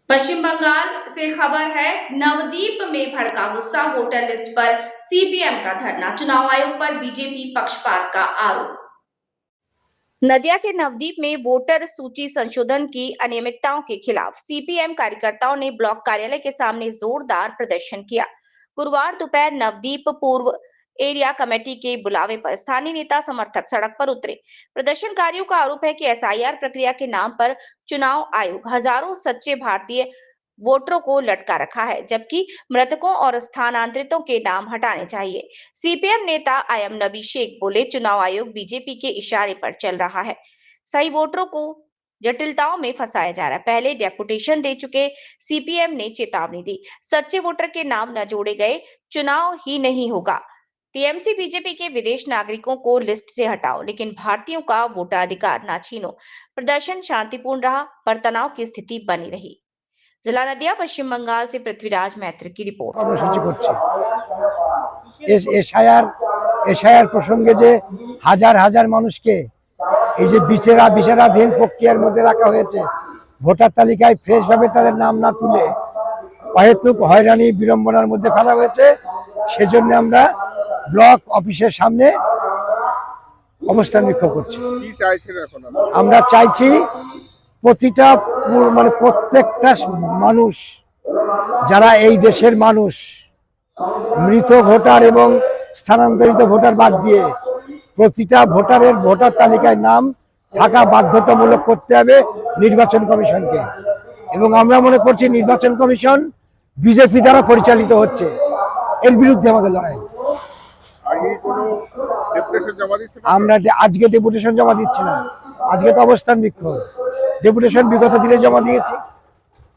पश्चिम बंगाल से खबर है, नवद्वीप में भड़का गुस्सा, वोटर लिस्ट पर सीपीएम का धरना, चुनाव आयोग पर बीजेपी पक्षपात का आरोप। नदिया के नवद्वीप में वोटर सूची संशोधन की अनियमितताओं के खिलाफ सीपीएम कार्यकर्ताओं ने ब्लॉक कार्यालय के सामने जोरदार प्रदर्शन किया। गुरुवार दोपहर नवद्वीप पूर्व एरिया कमेटी के बुलावे पर स्थानीय नेता समर्थक सड़क पर उतरे। प्रदर्शनकारियों का आरोप है कि एसआईआर प्रक्रिया के नाम पर चुनाव आयोग हजारों सच्चे भारतीय वोटरों को लटका रखा है, जबकि मृतकों और स्थानांतरितों के नाम हटाने चाहिए। सीपीएम नेता आयम नबी शेख बोले, चुनाव आयोग बीजेपी के इशारे पर चल रहा है, सही वोटरों को जटिलताओं में फंसाया जा रहा है। पहले डेपुटेशन दे चुके सीपीएम ने चेतावनी दी, सच्चे वोटर के नाम न जोड़े गए चुनाव ही नहीं होगा। टीएमसी बीजेपी के विदेश नागरिकों को लिस्ट से हटाओ, लेकिन भारतीयों का वोटाधिकार ना छीनो। प्रदर्शन शांतिपूर्ण रहा, पर तनाव की स्थिति बनी रही। जिला नदिया, पश्चिम बंगाल से पृथ्वीराज मैत्र की रिपोर्ट। एसआইআর প্রসঙ্গে যে হাজার হাজার মানুষকে এই যে বিচারাধীন প্রক্রিয়ার মধ্যে রাখা হয়েছে, ভোটার তালিকায় ফ্রেশ ভাবে তাদের নাম না তুলে অহেতুক হয়রানি বিড়ম্বনার মধ্যে ফেলা হয়েছে। সেজন্য আমরা ব্লক অফিসের সামনে অবস্থান বিক্ষোভ করছি। আমরা চাইছি প্রত্যেকটা মানুষ, যারা এই দেশের মানুষ, মৃত ভোটার এবং স্থানান্তরিত ভোটার বাদ দিয়ে প্রতিটা ভোটারের ভোটার তালিকায় নাম থাকা বাধ্যতামূলক করতে হবে নির্বাচন কমিশনকে। এবং আমরা মনে করছি নির্বাচন কমিশন বিজেপি দ্বারা পরিচালিত হচ্ছে, এর বিরুদ্ধে আমাদের লড়াই। আমরা আজকে ডেপুটেশন জমা দিচ্ছি না, আজকে তো অবস্থান বিক্ষোভ। ডেপুটেশন বিগত দিনে জমা দিয়েছি,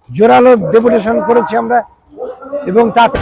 জোরালো ডেপুটেশন করেছি আমরা, এবং তাতে